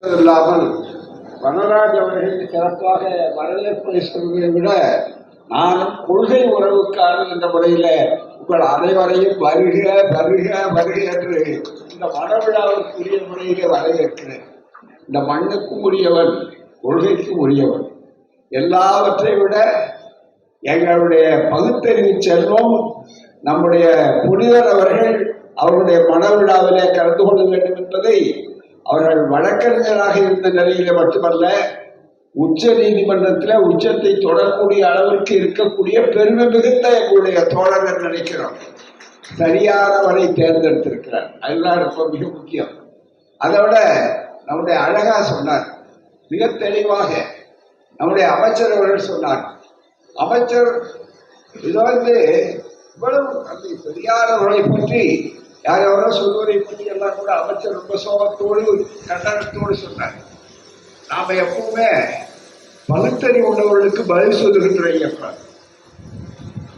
இல்லாமல் வனராஜ் அவர்கள் சிறப்பாக வரவேற்பை சொல்வதை விட நானும் கொள்கை உறவுக்காரன் என்ற முறையில உங்கள் அனைவரையும் வருக வருக வருக என்று இந்த மனவிழாவுக்குரிய முறையிலே வரவேற்கிறேன். இந்த மண்ணுக்கும் உரியவன், கொள்கைக்கும் உரியவன். எல்லாவற்றை விட எங்களுடைய பகுத்தறிவு செல்வம் நம்முடைய புனிதர் அவர்கள் அவருடைய மனவிழாவிலே கலந்து கொள்ள வேண்டும் என்பதை அவர்கள் வழக்கறிஞராக இருந்த நிலையில மட்டுமல்ல, உச்ச நீதிமன்றத்தில் உச்சத்தை தொடரக்கூடிய அளவிற்கு இருக்கக்கூடிய பெருமை மிகுந்த எங்களுடைய தோழர்கள் நினைக்கிறோம். சரியானவரை தேர்ந்தெடுத்திருக்கிறார். அதுதான் ரொம்ப மிக முக்கியம். அதோட நம்முடைய அழகா சொன்னார், மிக தெளிவாக நம்முடைய அமைச்சர் அவர்கள் சொன்னார். அமைச்சர் இது இவ்வளவு அந்த பெரியாரவர்களை பற்றி யாரெவரோ சொல்வதை பற்றி எல்லாம் கூட அமைச்சர் ரொம்ப சோகத்தோடு கண்டனத்தோடு சொன்னார். நாம எப்பவுமே பகுத்தறி உள்ளவர்களுக்கு பதில் சொல்லுகின்ற இயக்கம்,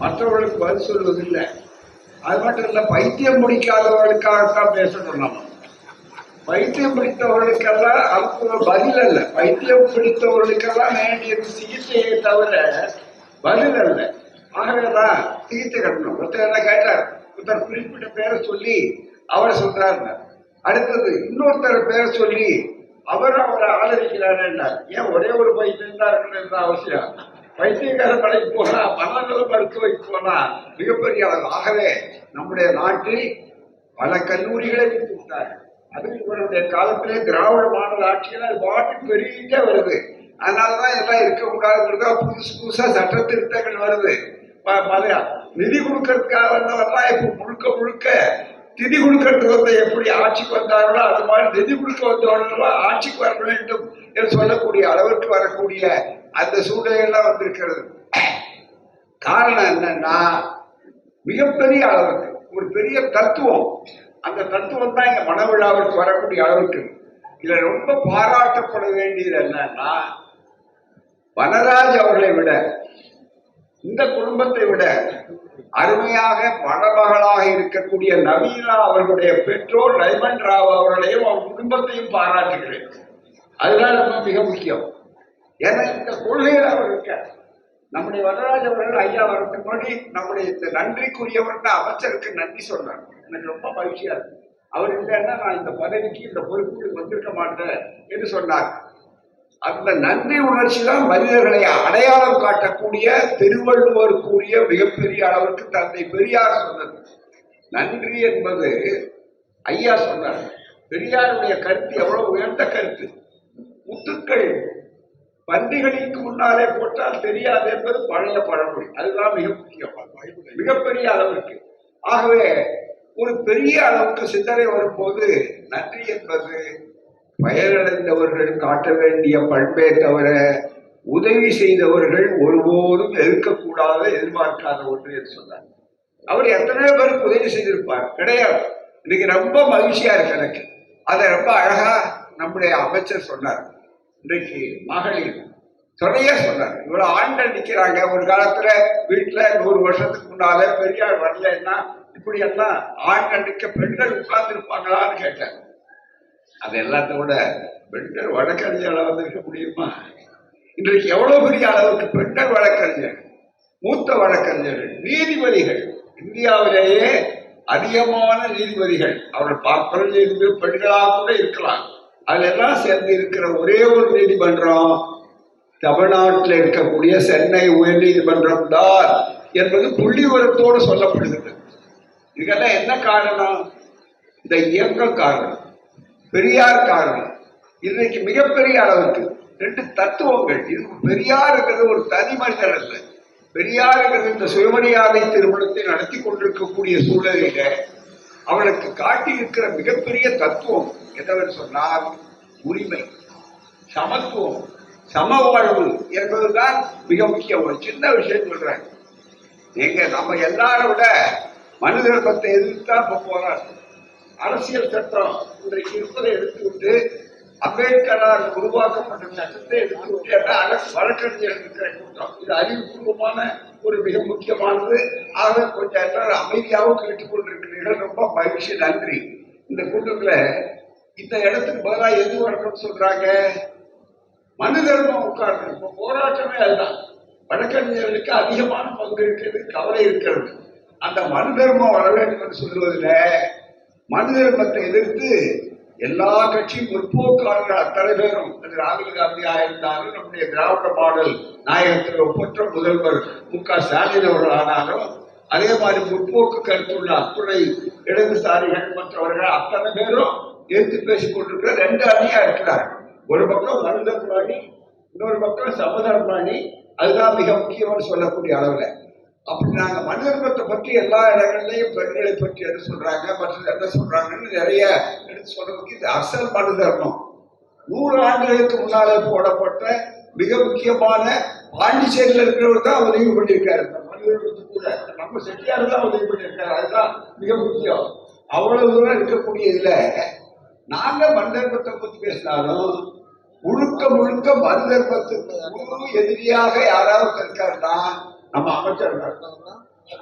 மற்றவர்களுக்கு பதில் சொல்வதில்லை. அது மட்டும் இல்ல, பைத்தியம் பிடிக்காதவர்களுக்காகத்தான் பேசணும். நம்ம பைத்தியம் பிடித்தவர்களுக்கெல்லாம் அதுக்கு பதில் அல்ல. பைத்தியம் பிடித்தவர்களுக்கெல்லாம் வேண்டியது சிகிச்சையை தவிர பதில் அல்ல. ஆகவேதான் சிகிச்சை கட்டணும். ஒருத்தர் என்ன கேட்டார், ஒருத்தர் குறிப்பிட்ட பேரை சொல்லி அவரை சொல்றாரு, அடுத்தது இன்னொருத்தர் பேரை சொல்லி அவரை ஆதரிக்கிறார். ஏன் ஒரே ஒரு பைத்தியம் தான் இருக்கணும் அவசியம்? பைத்தியக்கார படைக்கு போனா, மனநல மருத்துவக்கு போனா மிகப்பெரிய அளவு. ஆகவே நம்முடைய நாட்டில் பல கல்லூரிகளை விட்டு விட்டார்கள். அது இவருடைய காலத்திலே திராவிட மாடல் ஆட்சியில் அது பாட்டு பெருகிட்டே வருது. அதனாலதான் எல்லாம் இருக்கக்கூடாதுங்கிறதா புதுசு புதுசா சட்ட திருத்தங்கள் வருது. நிதி கொடுக்கறதுக்காக வந்தவர்லாம் இப்ப முழுக்க முழுக்க நிதி கொடுக்கறது எப்படி ஆட்சிக்கு வந்தார்களோ அது மாதிரி நிதி கொடுக்க வந்தவர்கள் ஆட்சிக்கு வர வேண்டும் என்று சொல்லக்கூடிய அளவிற்கு வரக்கூடிய அந்த சூழ்நிலையெல்லாம் வந்திருக்கிறது. காரணம் என்னன்னா, மிகப்பெரிய அளவுக்கு ஒரு பெரிய தத்துவம், அந்த தத்துவம் தான் இங்க மனவிழாவிற்கு வரக்கூடிய அளவுக்கு. இதுல ரொம்ப பாராட்டப்பட வேண்டியது என்னன்னா, வனராஜ் அவர்களை விட, இந்த குடும்பத்தை விட அருமையாக மணமகளாக இருக்கக்கூடிய நவீனா அவர்களுடைய பெற்றோர் ரைமண்ட் ராவ் அவர்களையும் அவர் குடும்பத்தையும் பாராட்டுகிறேன். அதுதான் ரொம்ப மிக முக்கியம். ஏன்னா இந்த கொள்கையில் அவர் இருக்க நம்முடைய வரராஜ் அவர்கள் ஐயா வரதுக்கு முன்னாடி நம்முடைய இந்த நன்றிக்குரியவர்கிட்ட அமைச்சருக்கு நன்றி சொன்னார். எனக்கு ரொம்ப மகிழ்ச்சியா இருக்கு. அவர் இல்லைன்னா நான் இந்த பதவிக்கு இந்த பொறுப்புக்கு வந்திருக்க மாட்டேன் என்று சொன்னார். அந்த நன்றி உணர்ச்சி தான் மனிதர்களை அடையாளம் காட்டக்கூடிய திருவள்ளுவர் கூறிய மிகப்பெரிய அளவுக்கு தந்தை பெரியார் சொன்னது. நன்றி என்பது ஐயா சொன்னார். பெரியாருடைய கருத்து எவ்வளவு உயர்ந்த கருத்து. முத்துக்கள் பன்றிகளுக்கு முன்னாலே போட்டால் தெரியாது என்பது பழைய பழமொழி. அதுதான் மிக முக்கியம், மிகப்பெரிய அளவிற்கு. ஆகவே ஒரு பெரிய அளவுக்கு சிந்தனை வரும்போது நன்றி என்பது பயனடைந்தவர்கள் காட்ட வேண்டிய பண்பே தவிர உதவி செய்தவர்கள் ஒருபோதும் எதிர்க்கக்கூடாத எதிர்பார்க்காத ஒன்று என்று சொன்னார். அவர் எத்தனையோ பேருக்கு உதவி செய்திருப்பார், கிடையாது. இன்னைக்கு ரொம்ப மகிழ்ச்சியா இருக்கு எனக்கு. அதை ரொம்ப அழகா நம்முடைய அமைச்சர் சொன்னார். இன்றைக்கு மகளிர் துணையா சொன்னார். இவ்வளவு ஆண்கள் நிக்கிறாங்க. ஒரு காலத்துல வீட்டுல 100 வருஷத்துக்கு முன்னாலே பெரியார் வரலன்னா இப்படி எல்லாம் ஆண்கள் நிக்க பெண்கள் உட்கார்ந்து இருப்பாங்களான்னு கேட்டார். அது எல்லாத்தோட பெண்கள் வழக்கறிஞர்களா வந்திருக்க முடியுமா? இன்றைக்கு எவ்வளவு பெரிய அளவுக்கு பெண்கள் வழக்கறிஞர்கள், மூத்த வழக்கறிஞர்கள், நீதிபதிகள், இந்தியாவிலேயே அதிகமான நீதிபதிகள், அவர்கள் பார்ப்பன நீதிபதி பெண்களாக கூட இருக்கலாம். அதுல எல்லாம் சேர்ந்து இருக்கிற ஒரே ஒரு நீதிமன்றம் தமிழ்நாட்டில் இருக்கக்கூடிய சென்னை உயர் நீதிமன்றம் தான் என்பது புள்ளி விவரத்தோடு சொல்லப்படுகிறது. இதுக்கெல்லாம் என்ன காரணம்? இந்த இயக்கம் காரணம், பெரியார் காரணம். இன்னைக்கு மிகப்பெரிய அளவுக்கு 2 தத்துவங்கள். இது பெரியாருங்கிறது ஒரு தனி மனிதர் அல்ல. பெரியாருங்கிறது இந்த சுயமரியாதை திருமணத்தை நடத்தி கொண்டிருக்கக்கூடிய சூழலில அவளுக்கு காட்டியிருக்கிற மிகப்பெரிய தத்துவம் என்னவென்று சொன்னால் உரிமை, சமத்துவம், சமவாழ்வு என்பதுதான் மிக முக்கியம். ஒரு சின்ன விஷயம் சொல்றேன். எங்க நம்ம எல்லாரும் விட மனு தர்மத்தை எதிர்த்துதான் இப்ப போராட்டம். அரசியல் சட்டம் இன்றைக்கு இருப்பதை எடுத்துவிட்டு அம்பேத்கரால் உருவாக்கப்பட்ட சட்டத்தை எடுத்துவிட்டு அரசு வழக்கறிஞர் இருக்கிற கூட்டம். இது அறிவுபூர்வமான ஒரு மிக முக்கியமானது. ஆக கொஞ்சம் எல்லாரும் அமைதியாகவும் கேட்டுக்கொண்டிருக்கிறீர்கள். ரொம்ப மகிழ்ச்சி, நன்றி. இந்த கூட்டத்துல இந்த இடத்துக்கு பதிலாக எது வரணும்னு சொல்றாங்க? மனு தர்மம் உட்கார்ந்து. இப்ப போராட்டமே அதுதான். வழக்கறிஞர்களுக்கு அதிகமான பங்கு இருக்கிறது, கவலை இருக்கிறது. அந்த மனு தர்மம் வர வேண்டும் என்று சொல்லுவதில் மனு தர்மத்தை எதிர்த்து எல்லா கட்சியும் முற்போக்காளர்கள் அத்தனை பேரும், ராகுல் காந்தியாக இருந்தாலும், நம்முடைய திராவிட மாடல் நாயகத்தில் ஒப்பற்ற முதல்வர் மு.க.ஸ்டாலின் அவர்கள் ஆனாலும், அதே மாதிரி முற்போக்கு கருத்துள்ள அத்துறை இடதுசாரிகள் மற்றவர்கள் அத்தனை பேரும் எடுத்து பேசிக் கொண்டிருக்கிற ரெண்டு அணியா இருக்கிறார். ஒரு பக்கம் மனு தர்ம அணி, இன்னொரு பக்கம் சமதர்ம அணி. அதுதான் மிக முக்கியம்னு சொல்லக்கூடிய அளவுல. அப்படி நாங்க மனு தர்மத்தை பற்றி எல்லா இடங்கள்லயும் பெண்களை பற்றி என்ன சொல்றாங்க, மற்ற என்ன சொல்றாங்கன்னு நிறைய எடுத்து சொல்றதுக்கு இது அசல் மனு தர்மம். 100 ஆண்டுகளுக்கு முன்னாலே போடப்பட்ட மிக முக்கியமான பாண்டிச்சேரியில் இருக்கிறவர் தான் உதவி பண்ணியிருக்காரு. கூட நம்ம செட்டியார் தான் உதவி பண்ணியிருக்காரு. அதுதான் மிக முக்கியம். அவ்வளவு தூரம் இருக்கக்கூடிய இதுல நாங்க மனு தர்மத்தை பத்தி பேசினாலும் முழுக்க முழுக்க மனு தர்மத்துக்கு முழு எதிரியாக யாராவது இருக்காருன்னா நம்ம அமைச்சர்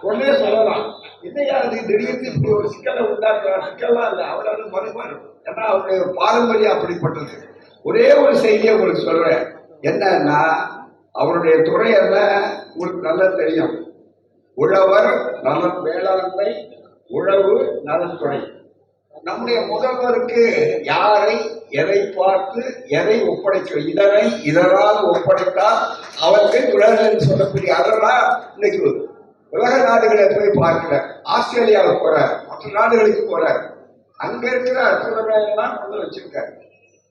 ஒன்னே சொல்லலாம். இதையாவது திடீர்னு இப்படி ஒரு சிக்கலை உண்டாக்குற சிக்கல்லாம் இல்லை, அவராது மறுபாடு. ஏன்னா அவருடைய பாரம்பரியம் அப்படிப்பட்டது. ஒரே ஒரு செய்தியை உங்களுக்கு சொல்றேன். என்னன்னா அவருடைய துறை என்ன உங்களுக்கு நல்லா தெரியும். உழவர் நலன் வேளாண்மை, உழவு நலத்துறை. நம்முடைய முதல்வருக்கு யாரை எதை பார்த்து எதை ஒப்படைக்க, இதனால் ஒப்படைத்தால் அவருக்கு உலகில் சொல்லக்கூடிய அதெல்லாம் இன்னைக்கு உலக நாடுகளை போய் பார்க்கிறார். ஆஸ்திரேலியாவுக்கு போறார், மற்ற நாடுகளுக்கு போறார். அங்க இருக்கிற அற்புதமெல்லாம் கொண்டு வச்சிருக்காரு.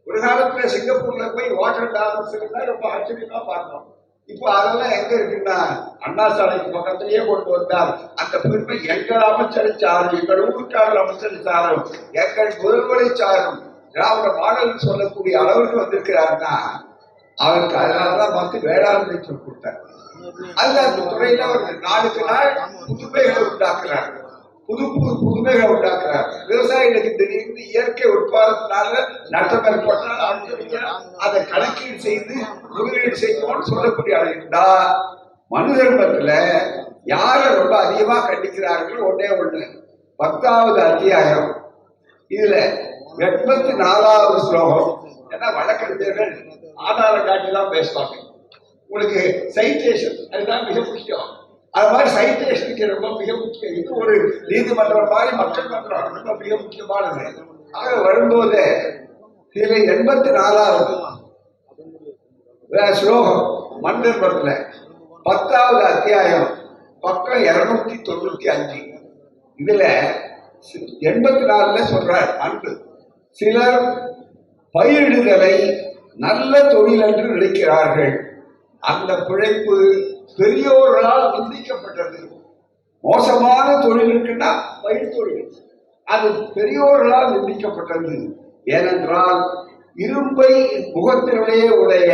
ஒரு காலத்துல சிங்கப்பூர்ல போய் வாட்டர் டான்ஸ் ரொம்ப ஆச்சரியமா பார்த்தோம். இப்போ அதெல்லாம் எங்க இருக்குன்னா அண்ணா சாலைக்கு பக்கத்திலேயே கொண்டு வந்தார். அந்த பெருமை எங்கள் அமைச்சரை சாரும், எங்கள் ஊருக்காரர் அமைச்சரை சாரும், எங்கள் முதல்வரை சாரும், திராவிட மாடல் சொல்லக்கூடிய அளவுக்கு வந்திருக்கிறாருன்னா அவருக்கு அதனாலதான் பார்த்து வேளாண்மை சொல் கொடுத்தார். அதுல அந்த துறையில அவர் நாளுக்கு நாள் புதுமைகளை உண்டாக்குறார், புதுமைகளை உண்டாக்குறார். விவசாயிகளுக்கு திடீர்னு இயற்கை உட்பாதத்தினால நட்டம் ஏற்பட்டால் அதை கணக்கீடு செய்து முதலீடு செய்வோம்னு சொல்லக்கூடிய அளவுண்டா. மனு தர்மத்துல யார ரொம்ப அதிகமா கண்டிக்கிறார்கள் ஒன்னே ஒண்ணு, 10வது அத்தியாயம். இதுல 84வது ஸ்லோகம். ஏன்னா வழக்கறிஞர்கள் ஆதாரம் காட்டிலாம் பேசுவாங்க. உங்களுக்கு சைட்டேஷன் அதுதான் மிக முக்கியம். அது மாதிரி சைட்டேஷனுக்கு ரொம்ப மிக முக்கியம். இது ஒரு நீதிமன்றம் மாதிரி மக்கள் மன்றம் ரொம்ப மிக முக்கியமானது. ஆக வரும்போது இதுல 84வது ஸ்லோகம் மனு தர்மத்துல 10வது அத்தியாயம் பக்கம் 295. இதுல 84ல சொல்றார் அன்பு. சிலர் பயிரிடுதலை நல்ல தொழில் என்று நினைக்கிறார்கள். அந்த பிழைப்பு பெரியோர்களால் நிந்திக்கப்பட்டது. மோசமான தொழில் இருக்குன்னா பயிர் தொழில், அது பெரியோர்களால் நிந்திக்கப்பட்டது. ஏனென்றால் இரும்பை முகத்திலே உடைய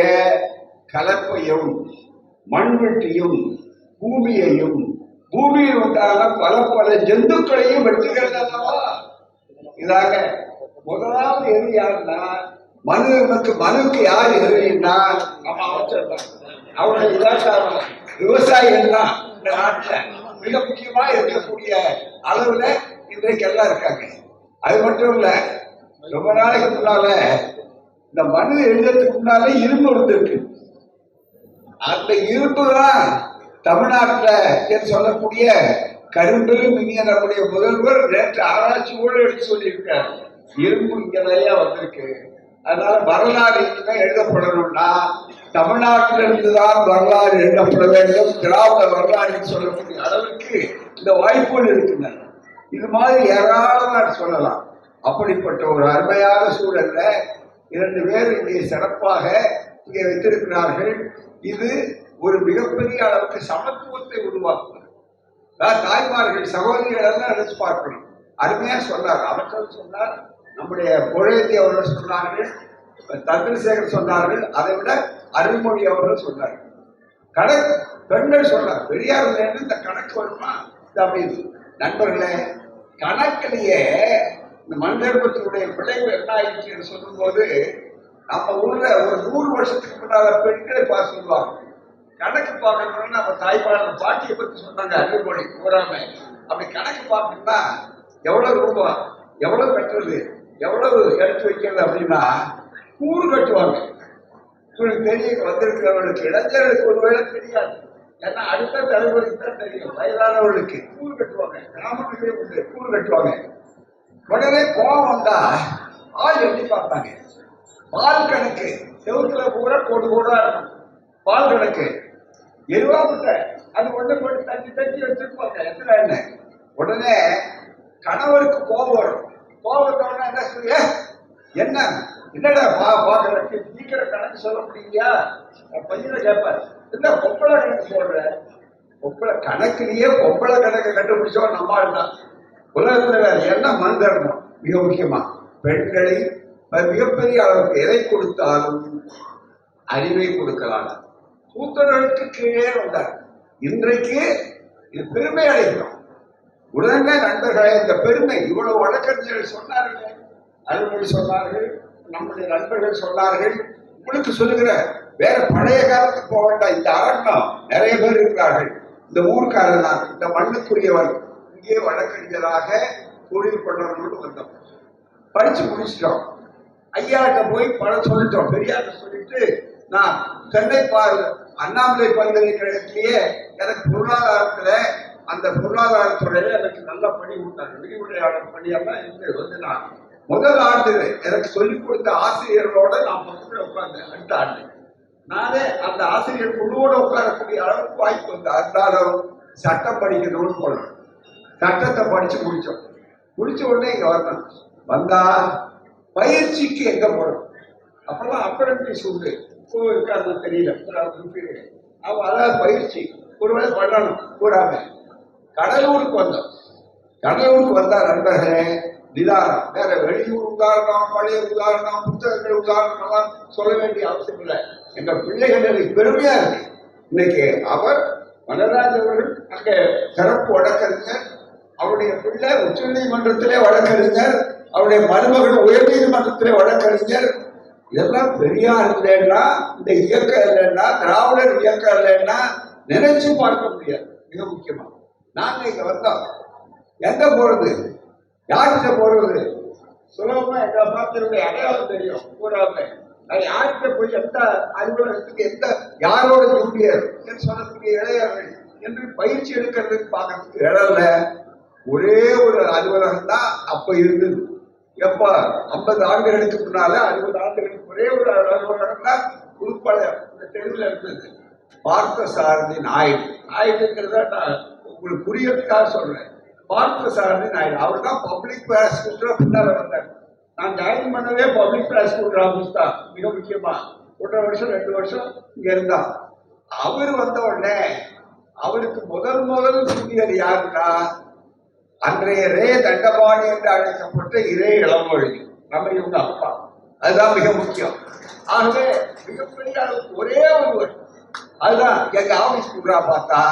கலப்பையும் மண்வெட்டியும் பூமியையும் பூமியில் உண்டான பல பல ஜந்துக்களையும் வெட்டுகிறதா. இதாக முதலாவது எதிரி யாருன்னா மனுக்கு யார் எதிரின்னா நம்ம அமைச்சர் தான். அவருடைய இலாக்காரம் விவசாயிகள் தான் இந்த நாட்டில் மிக முக்கியமா இருக்கக்கூடிய அளவுல இன்றைக்கு எல்லாம் இருக்காங்க. அது மட்டும் இல்ல, ரொம்ப நாளைக்கு முன்னால இந்த மனு எழுதுறதுக்கு முன்னாலே இரும்பு இருந்திருக்கு. அந்த இரும்பு தான் தமிழ்நாட்டில் சொல்லக்கூடிய கரும்பிலும் இனிய நம்முடைய முதல்வர் நேற்று ஆராய்ச்சியோடு எடுத்து சொல்லியிருக்காரு. இரும்பு இங்க நிறைய வந்திருக்கு. அதனால வரலாறு இனிமே எழுதப்படணும்னா தமிழ்நாட்டிலிருந்துதான் வரலாறு எழுதப்பட வேண்டும். திராவிட வரலாறு சொல்லக்கூடிய அளவுக்கு இந்த வாய்ப்புகள் இருக்கின்றன. இது மாதிரி ஏராளமாக சொல்லலாம். அப்படிப்பட்ட ஒரு அருமையான சூழல்ல 2 பேர் இங்கே சிறப்பாக இங்கே வைத்திருக்கிறார்கள். இது ஒரு மிகப்பெரிய அளவுக்கு சமத்துவத்தை உருவாக்கும். தாய்மார்கள் சகோதரிகள் எல்லாம் நினைச்சு பார்க்கணும். அருமையா சொன்னார், அமைச்சர் சொன்னார், நம்முடைய புகழேந்தி அவர்கள் சொன்னார்கள், சந்திரசேகர் சொன்னார்கள், அதை விட அருள்மொழி அவர்கள் சொன்னார்கள். கணக்கு பெண்கள் சொன்னார், பெரியார் இந்த கணக்கு வருமா அப்படின்னு. நண்பர்களே, கணக்கிலேயே இந்த மனு தர்மத்தினுடைய விளைவு என்ன ஆயிடுச்சு சொல்லும் போது நம்ம ஊர்ல ஒரு 100 வருஷத்துக்கு முன்னால பெண்களை பார்த்து சொல்லுவாங்க. கணக்கு பார்க்கணும்னு நம்ம தாய்ப்பாளர் பாட்டியை பத்தி சொன்னாங்க, அருள்மொழி கூறாம. அப்படி கணக்கு பார்க்கணும்னா எவ்வளவு ரூபாய், எவ்வளவு கட்டுறது, எவ்வளவு எடுத்து வைக்கிறது அப்படின்னா கூறு கட்டுவாங்க. உங்களுக்கு தெரியும், வந்திருக்கிறவர்களுக்கு இளைஞர்களுக்கு ஒருவேளை தெரியாது, ஏன்னா அடுத்த தலைமுறைக்கு தான் தெரியும். வயதானவர்களுக்கு கூறு கட்டுவாங்க, கிராமத்திலே உண்டு கூறு கட்டுவாங்க. உடனே கோபம் வந்தா ஆள் எண்ணி பார்த்தாங்க. பால் கணக்கு செவத்துல பூரா கோடு கோடா இருக்கும். பால் கணக்கு எருவாவிட்ட அது ஒண்ணு போட்டு தட்டி தட்டி வச்சிருப்பாங்க எத்தனை என்ன. உடனே கணவருக்கு கோபம் வரும். கோபத்தோட என்ன சொல்ல, என்ன என்னடா பாக்குறதுக்கு சீக்கிர கணக்கு சொல்ல முடியலையா பையனை கேட்பாரு. என்ன பொம்பளை கணக்கு சொல்ற, பொம்பளை கணக்குலயே பொம்பளை கணக்கை கண்டுபிடிச்சவன் நம்மால் தான் உலகத்துல வேற என்ன மனிதர்ணும். மிக முக்கியமா பெண்களை மிகப்பெரிய அளவுக்கு எதை கொடுத்தாலும் அறிவை கொடுக்கலாம். சூத்திரர்களுக்கு கீழே வந்தார். இன்றைக்கு இது பெருமை அடைகிறோம். உடனே நண்பர்களே, இந்த பெருமை இவ்வளவு வழக்கறிஞர்கள் சொன்னார்கள், அலுவலி சொன்னார்கள், நம்முடைய நண்பர்கள் சொன்னார்கள். உங்களுக்கு சொல்லுகிற வேற பழைய காலத்துக்கு போக வேண்டாம். இந்த அரங்கம் நிறைய பேர் இருக்கிறார்கள். இந்த ஊர்க்காரன் தான், இந்த மண்ணுக்குரியவன். இங்கே வழக்கறிஞராக தொழில் பண்ணணும்னு வந்தோம். படிச்சு முடிச்சிட்டோம். ஐயாட்ட போய் படம் சொல்லிட்டோம். பெரியார்ட்ட சொல்லிட்டு நான் சென்னை அண்ணாமலை பல்கலைக்கழகத்திலேயே எனக்கு பொருளாதாரத்துல அந்த பொருளாதாரத்துறையில எனக்கு நல்ல பணி கொடுத்தாங்க. விரிவுரையாளர் பணியெல்லாம் இருந்து வந்து நான் முதல் ஆண்டு எனக்கு சொல்லிக் கொடுத்த ஆசிரியர்களோட நான் பக்கத்தில் உட்கார்ந்தேன். அடுத்த ஆண்டு நானே அந்த ஆசிரியர் குழுவோட உட்காரக்கூடிய அளவுக்கு வாய்ப்பு வந்து அன்றாடம் சட்டம் படிக்கணும்னு போனோம். சட்டத்தை படிச்சு முடிச்சோம். முடிச்ச உடனே இங்க வரணும். வந்தா பயிற்சிக்கு எங்க போறோம். அப்பெல்லாம் அப்ரண்டிஸ் உண்டு, இப்போ இருக்காது தெரியல. அதாவது பயிற்சி ஒருவேளை பண்ணணும் கூடாம கடலூருக்கு வந்தோம். கடலூருக்கு வந்தா நண்பர்களே நிதானம், வேற வெளியூர் உதாரணம், பழைய உதாரணம், புத்தகங்கள் உதாரணம் எல்லாம் சொல்ல வேண்டிய அவசியம் இல்லை. எங்க பிள்ளைகள் எனக்கு பெருமையா இருக்கு. இன்னைக்கு அவர் வனராஜ் அவர்கள் அங்க சிறப்பு வழக்கறிஞர், அவருடைய பிள்ளை உச்ச நீதிமன்றத்திலே வழக்கறிஞர், அவருடைய மருமகள் உயர் நீதிமன்றத்திலே வழக்கறிஞர். இதெல்லாம் பெரியார் இல்லைன்னா, இந்த இயக்கம் இல்லைன்னா, திராவிடர் இயக்கம் இல்லைன்னா நினைச்சு பார்க்க முடியாது. மிக முக்கியமா நாங்க இங்க வந்தோம். எங்க போறது, யார்கிட்ட போறது, சுலபமா எங்களை பார்த்து அடையாளம் தெரியும் கூறாம. அது யார்கிட்ட போய் எந்த அலுவலகத்துக்கு எந்த யாரோட முடியாது என்று சொல்லக்கூடிய இளைஞர்கள் என்று பயிற்சி எடுக்கிறதுக்கு பார்க்கறதுக்கு இடம்ல. ஒரே ஒரு அலுவலகம் தான் அப்ப இருந்தது. எப்ப 50 ஆண்டுகளுக்கு முன்னால 60 ஆண்டுகளுக்கு ஒரே ஒரு அலுவலகம் தான் புதுப்பாளையம் இந்த தெருவில் இருந்தது. பார்த்த சாரதி நாயுடு. நாயுடுங்கிறத நான் உங்களுக்கு புரியறதுக்காக சொல்றேன். பார்த்த சாரதி நாயுடு அவர் தான் பப்ளிக் ப்ராசிக்யூட்டரா பின்னால வந்தார். நான் ஜாயின் பண்ணவே பப்ளிக் ப்ராசிக்யூட்டர் ஆஃபீஸ் தான். மிக முக்கியமா 1.5 வருஷம் 2 வருஷம் இங்க இருந்தான். அவர் வந்த உடனே அவருக்கு முதல் சூரியர் யாருன்னா அன்றைய ரே தண்டபாணி என்று அழைக்கப்பட்ட இரே இளமொழி, நம்ம இவங்க அப்பா. அதுதான் மிக முக்கியம். ஆகவே மிகப்பெரிய அளவுக்கு ஒரே ஒருவர். அதுதான் எங்க ஆபீஸ் கூடா பார்த்தா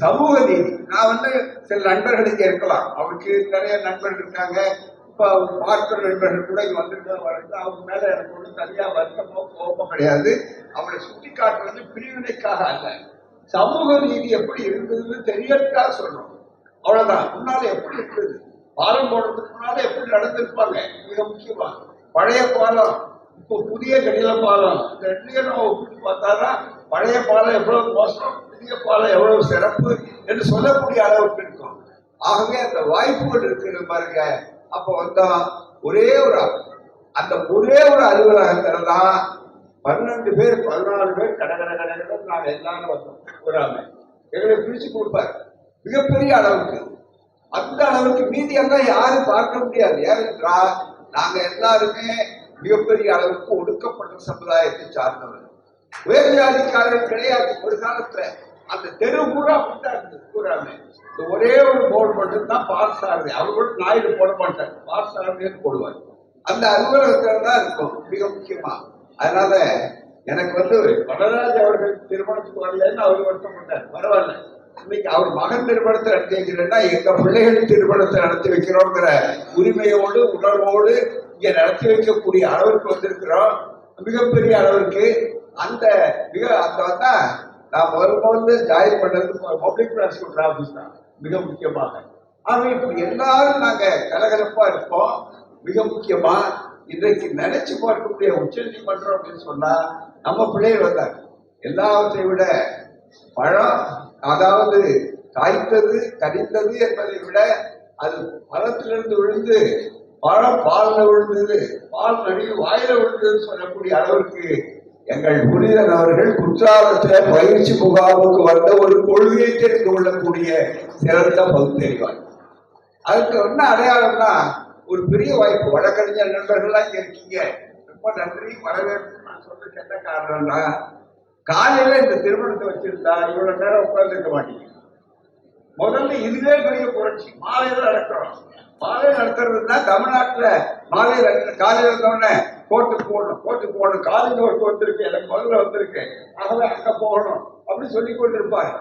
சமூக நீதி. நான் வந்து சில நண்பர்களுக்கு இருக்கலாம், அவருக்கு நிறைய நண்பர்கள் இருக்காங்க. இப்ப பார்க்கிற நண்பர்கள் கூட இங்க வந்திருக்க அவங்க மேல எனக்கு ஒன்றும் தனியா வருத்தமோ கோபமோ கிடையாது. அவங்களை சுட்டி காட்டுறது பிரிவினைக்காக அல்ல, சமூக நீதி எப்படி இருந்ததுன்னு தெரியறதுக்காக சொல்றோம். அவ்வளவுதான். முன்னால எப்படி இருந்தது, பாலம் போடுறதுக்கு முன்னால எப்படி நடந்திருப்பாங்க. மிக முக்கியமா பழைய பாலம், இப்போ புதிய கடில பாலம், இந்த ரெண்டையும் நம்ம ஒப்பிட்டு பார்த்தாதான் பழைய பாலம் எவ்வளவு மோசம், புதிய பாலம் எவ்வளவு சிறப்பு என்று சொல்லக்கூடிய அளவுக்கு இருக்கும். ஆகவே அந்த வாய்ப்புகள் இருக்கு பாருங்க. அப்ப வந்தா ஒரே ஒரு அலுவலகத்துல தான் 12 பேர் 14 பேர் கடகட நாங்க எல்லாரும் வந்தோம். கூறாம எங்களை பிரிச்சு கொடுப்பாரு மிகப்பெரிய அளவுக்கு. அந்த அளவுக்கு மீதி எல்லாம் யாரும் பார்க்க முடியாது. ஏனென்றால் நாங்க எல்லாருமே மிகப்பெரிய அளவுக்கு ஒடுக்கப்பட்ட சமுதாயத்தை சார்ந்தவர். உயர் ஜாதிக்காரர்கள் கிடையாது. ஒரு காலத்துல அந்த தெரு பூரா அப்படித்தான் இருந்தது. கூறாம இந்த ஒரே ஒரு போர்டு மட்டும் தான் பார்சாரதி. அவர்களும் நாயுடு போட மாட்டார், பார்சாரதின்னு போடுவார். அந்த அலுவலகத்துல தான் இருக்கும் மிக முக்கியமா. அதனால எனக்கு வந்து வனராஜ் அவர்கள் திருமணத்துக்கு வரலன்னு அவர் வருத்தப்பட்டார். பரவாயில்ல, இன்னைக்கு அவர் மகன் திருமணத்தை நடத்தி வைக்கிறேன்னா எங்க பிள்ளைகள் திருமணத்தை நடத்தி வைக்கிறோங்கிற உரிமையோடு உணர்வோடு இங்க நடத்தி வைக்கக்கூடிய அளவுக்கு வந்திருக்கிறோம். மிகப்பெரிய அளவுக்கு அந்த வந்தா நான் முதல்ல ஜாயின் பண்ணது பப்ளிக் ப்ராசிக்யூட்டர் ஆஃபீஸ் தான் மிக முக்கியமாக. ஆக இப்படி எல்லாரும் நாங்க கலகலப்பா இருப்போம். மிக முக்கியமா இன்றைக்கு நினைச்சு பார்க்கக்கூடிய உச்ச நீதிமன்றம் அப்படின்னு சொன்னா நம்ம பிள்ளைகள் வந்தாங்க. எல்லாவற்றை விட பழம், அதாவது காய்த்தது கனித்தது என்பதை விட அது பழத்திலிருந்து விழுந்து பழம் பால்ல விழுந்தது, பால் நடுவில் வாயில விழுந்ததுன்னு சொல்லக்கூடிய அளவிற்கு எங்கள் புனிதர் அவர்கள் குற்றாலத்துல பயிற்சி முகாமுக்கு வந்த ஒரு கொள்கையை தெரிந்து கொள்ளக்கூடிய சிறந்த பகுத்தறிவார். அதுக்கு என்ன அடையாளம்னா ஒரு பெரிய வாய்ப்பு. வழக்கறிஞர் நண்பர்கள்லாம் இங்க இருக்கீங்க, ரொம்ப நன்றி, வரவேற்பு. நான் சொல்றதுக்கு என்ன காரணம்னா, காலையில இந்த திருமணத்தை வச்சிருந்தா இவ்வளவு நேரம் உட்கார்ந்து இருக்க மாட்டீங்க. முதல்ல இதுவே பெரிய புரட்சி. மாலையில நடக்கிறோம். மாலை நடத்துறதுன்னா தமிழ்நாட்டுல மாலை காலையில இருந்தோடனே கோட்டு போடணும், காலையில் ஒரு கோட்டு இருக்கு, எனக்கு முதல்ல வந்திருக்கு, ஆகவே அங்க போகணும் அப்படின்னு சொல்லி கொண்டிருப்பாரு.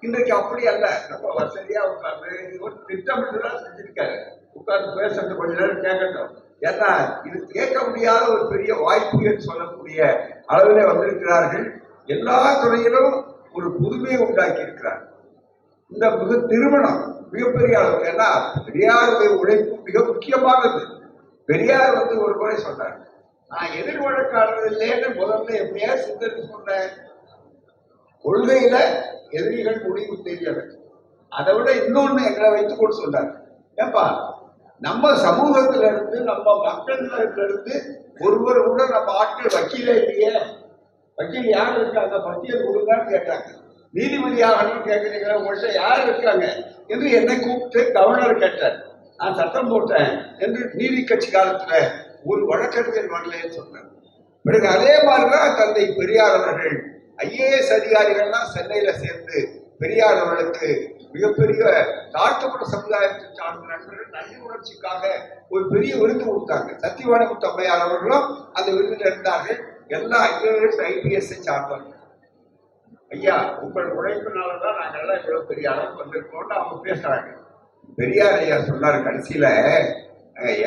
இன்றைக்கு அப்படி அல்ல, ரொம்ப வசதியா உட்கார்ந்து ஒரு திட்டமிட்டுதான் செஞ்சிருக்காரு. உட்கார்ந்து பேசுறது கொஞ்ச நேரம் கேட்கட்டும், ஏன்னா இது கேட்க முடியாத ஒரு பெரிய வாய்ப்பு என்று சொல்லக்கூடிய அளவிலே வந்திருக்கிறார்கள். எல்லா துறையிலும் ஒரு புதுமையை உண்டாக்கி இருக்கிறார். இந்த திருமணம் மிகப்பெரிய அளவுக்கு, ஏன்னா பெரியாருடைய உழைப்பு மிக முக்கியமானது. பெரியார் ஒரு முறை சொன்னார், நான் எதிர் வழக்காடுறது இல்லைன்னு முதல்ல எப்படியா சிந்தனை சொன்னேன். கொள்கையில எதிரிகள் முடிவு தெரியல. அதை விட இன்னொன்னு எங்களை வைத்துக் கொண்டு சொன்னார், ஏப்பா நம்ம சமூகத்துல இருந்து நம்ம மக்கள்ல இருந்து ஒருவர் கூட நம்ம ஆட்கள் வக்கீலே இல்லையே, வக்கீல் யார் இருக்காங்க, பட்டியல் கொடுங்கன்னு கேட்டாங்க. நீதிபதி ஆகணும்னு கேட்கிறீங்களா, உங்கள்கிட்ட யார் இருக்காங்க என்று என்னை கூப்பிட்டு கவர்னர் கேட்டார். நான் சட்டம் போட்டேன் என்று நீதி கட்சி காலத்துல ஒரு வழக்கறிஞர் வரலன்னு சொன்னார். பிறகு அதே மாதிரிதான் தந்தை பெரியார் அவர்கள் IAS அதிகாரிகள்லாம் சென்னையில சேர்ந்து பெரியார் அவர்களுக்கு மிகப்பெரிய தாழ்த்தப்பட்ட சமுதாயத்தை சார்ந்த நண்பர்கள் நல்ல உணர்ச்சிக்காக ஒரு பெரிய விருது கொடுத்தாங்க. சத்தியவாணி முத்தம்மையார் அவர்களும் அந்த விருதில் இருந்தார்கள். எல்லா IAS IPS சார்ந்தவர்கள். ஐயா, உங்கள் உழைப்பினாலதான் நாங்கள் எல்லாம் இவ்வளவு பெரிய அளவு வந்திருக்கோம்னு அவங்க பேசுறாங்க. பெரியார் ஐயா சொன்னார் கடைசியில,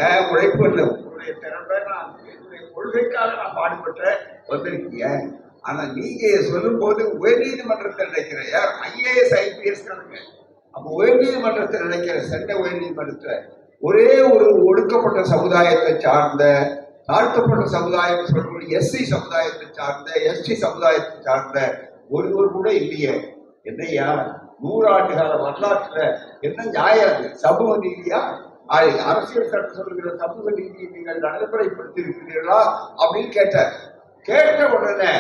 ஏன் உழைப்பு இல்லை, உங்களுடைய திறமை, நான் என்னுடைய கொள்கைக்காக நான் பாடுபட்ட வந்திருக்கீங்க. ஆனா நீங்க சொல்லும் போது உயர் நீதிமன்றத்தை நினைக்கிற யார் IAS IPS அப்ப உயர் நீதிமன்றத்தை நினைக்கிற சென்னை உயர் நீதிமன்றத்தை ஒரே ஒரு ஒடுக்கப்பட்ட சமுதாயத்தை சார்ந்த, தாழ்த்தப்பட்ட சமுதாயம் சொல்லக்கூடிய SC சமுதாயத்தை சார்ந்த, ST சமுதாயத்தை சார்ந்த ஒருவர் கூட இல்லையே. என்னையா 100 ஆண்டு கால வரலாற்றுல என்ன நியாயம் அது? சமூக நீதியா? அரசியல் சட்டம் சொல்லுகிற சமூக நீதியை நீங்கள் நடைமுறைப்படுத்தி இருக்கிறீர்களா அப்படின்னு கேட்டார். கேட்ட உடனே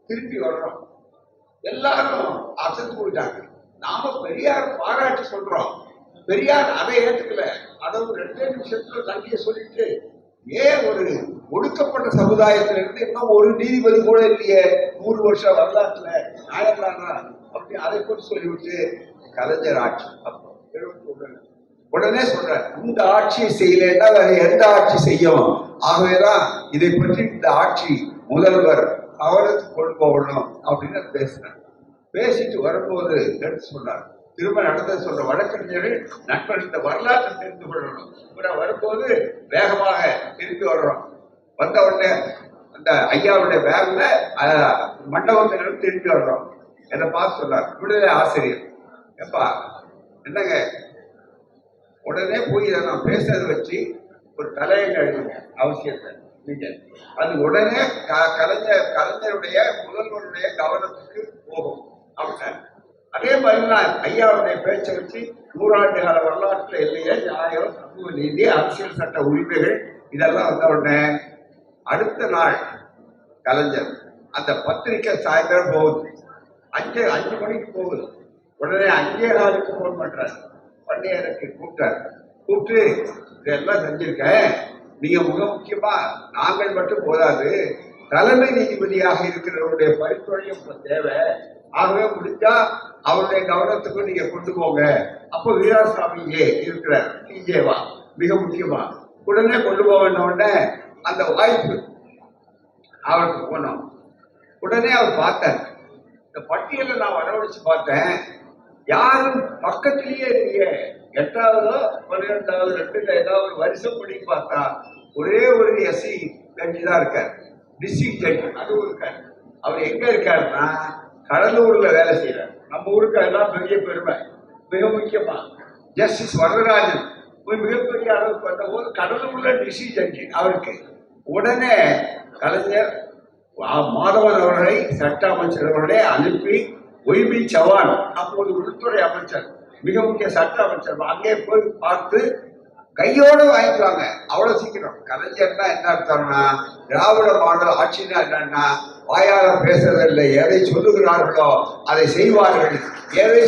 திருப்பி வர்றோம், எல்லாரும் அசத்து போயிட்டாங்க. நாம பெரியார் பாராட்டி சொல்றோம், பெரியார் அதை ஏற்றுக்கல. அதை ஒரு 2 நிமிஷத்துல தங்கிய சொல்லிட்டு, ஏன் ஒரு ஒடுக்கப்பட்ட சமுதாயத்துல இருந்து இன்னும் ஒரு நீதிபதி கூட இல்லையே 100 வருஷம் வரலாற்றுல, நியாயம்தானா அப்படி அதை குறித்து சொல்லிவிட்டு கலைஞர் ஆட்சி அப்போ 71 உடனே சொல்ற, இந்த ஆட்சியை செய்யலன்னா வேற எந்த ஆட்சி செய்யும், ஆகவேதான் இதை பற்றி இந்த ஆட்சி முதல்வர் கவனத்துக்கு கொண்டு போகணும் அப்படின்னு பேசினார். பேசிட்டு வரும்போது எடுத்து சொன்னார், திரும்ப நடந்தது சொல்ற வழக்கறிஞர்கள் நண்பர் இந்த வரலாற்றை தெரிந்து கொள்ளணும். வரும்போது வேகமாக திருப்பி வர்றோம். வந்த உடனே அந்த ஐயாவுடைய வேகல மண்டபத்திலிருந்து திரும்பி வர்றோம். என்னை பார்த்து சொன்னார், விடுதலை ஆசிரியர், எப்பா என்னங்க உடனே போய் இதை நான் பேசுறதை வச்சு ஒரு தலையங்க எழுதுங்க அவசியத்தை, நீங்க அது உடனே கலைஞருடைய முதல்வருடைய கவனத்துக்கு போகும் அப்படின்னாரு. அதே மாதிரி நான் ஐயாவுடைய பேச்சை வச்சு 100 ஆண்டு கால வரலாற்றுல இல்லையே நியாயம், சமூக நீதி, அரசியல் சட்ட உரிமைகள் இதெல்லாம் வந்த உடனே அடுத்த நாள் கலைஞர் அந்த பத்திரிக்கை சாயந்தரம் போகுது, 5 மணிக்கு போகுது. உடனே 5:15 போன் பண்றாரு. பண்ணி எனக்கு கூப்பிட்டு இதெல்லாம் செஞ்சிருக்கேன், நீங்க மிக முக்கியமா நாங்கள் மட்டும் போதாது, தலைமை நீதிபதியாக இருக்கிறவருடைய பரிந்துரையும் தேவை, ஆகவே முடிஞ்சா அவருடைய கவனத்துக்கு நீங்க கொண்டு போங்க. அப்போ வீராசாமியே இருக்கிறார், டிஜேவா மிக முக்கியமா, உடனே கொண்டு போக உடனே அந்த வாய்ப்பு அவருக்கு போனோம். உடனே அவர் பார்த்தார், இந்த பட்டியலை நான் வரவழைச்சு பார்த்தேன், யாரும் பக்கத்திலேயே இல்லையே. 8வது 12வது 2ல ஏதாவது ஒரு வருஷம் படி பார்த்தா ஒரே ஒரு SC ஜட்ஜி தான் இருக்கார், டிஸ்ட்ரிக்ட் ஜட்ஜி அதுவும் இருக்காரு. அவர் எங்க இருக்காருன்னா கடலூர்ல வேலை செய்யறாரு. நம்ம ஊருக்கு அதெல்லாம் பெரிய பெருமை. மிக முக்கியமா ஜஸ்டிஸ் வரதராஜன் ஒரு மிகப்பெரிய அளவுக்கு வந்த போது கடலுக்குள்ள டிசிஷன் அவருக்கு. உடனே கலைஞர் மாதவன் அவர்களை சட்ட அமைச்சர் அவர்களை அனுப்பி ஒய்பி சவான் அப்போது உள்துறை அமைச்சர், மிக முக்கிய சட்ட அமைச்சர், அங்கே போய் பார்த்து கையோடு வாங்கிக்குவாங்க. அவ்வளவு சீக்கிரம். கலைஞர்னா என்ன அர்த்தம்னா, திராவிட மாடல் ஆட்சினா என்னன்னா, வாயால பேசுறதில்லை, எதை சொல்லுகிறார்களோ அதை செய்வார்கள், எதை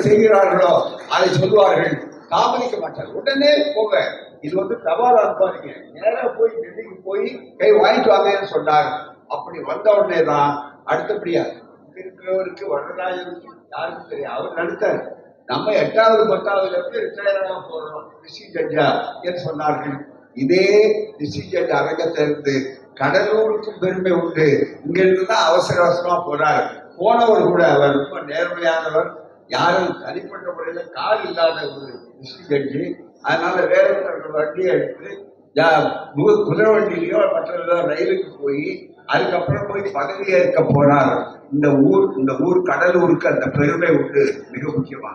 செய்கிறார்களோ அதை சொல்லுவார்கள், தாமதிக்க மாட்டார். உடனே போக இது தபால் அனுப்பாதீங்க, நேராக போய் டெல்லிக்கு போய் கை வாங்கிட்டு வாங்கன்னு சொன்னார். அப்படி வந்த உடனே தான் அடுத்தபடியா இருக்கிறவருக்கு வரதராஜனுக்கு யாருக்கும் தெரியும், அவர் நடித்தார். நம்ம 8வது 10வதுல இருந்து ரிட்டையராக போறோம் டிஸ்ட்ரிக்ட் ஜட்ஜா என்று சொன்னார்கள். இதே டிஸ்ட்ரிக்ட் ஜட்ஜ் அரங்கத்திலிருந்து கடலூருக்கும் பெருமை உண்டு. இங்க இருந்துதான் அவசர அவசரமா போறார். போனவர் கூட அவர் ரொம்ப நேர்மையானவர், யாரும் தனிப்பட்ட முறையில கால் இல்லாத ஒரு டிஸ்ட்ரிக்ட் ஜட்ஜி. அதனால வேற வண்டியை எடுத்து குதிரை வண்டியிலையோ மற்ற ரயிலுக்கு போய் அதுக்கப்புறம் போய் பதவி ஏற்க போனார். இந்த ஊர் கடலூருக்கு அந்த பெருமை உண்டு, மிக முக்கியமா.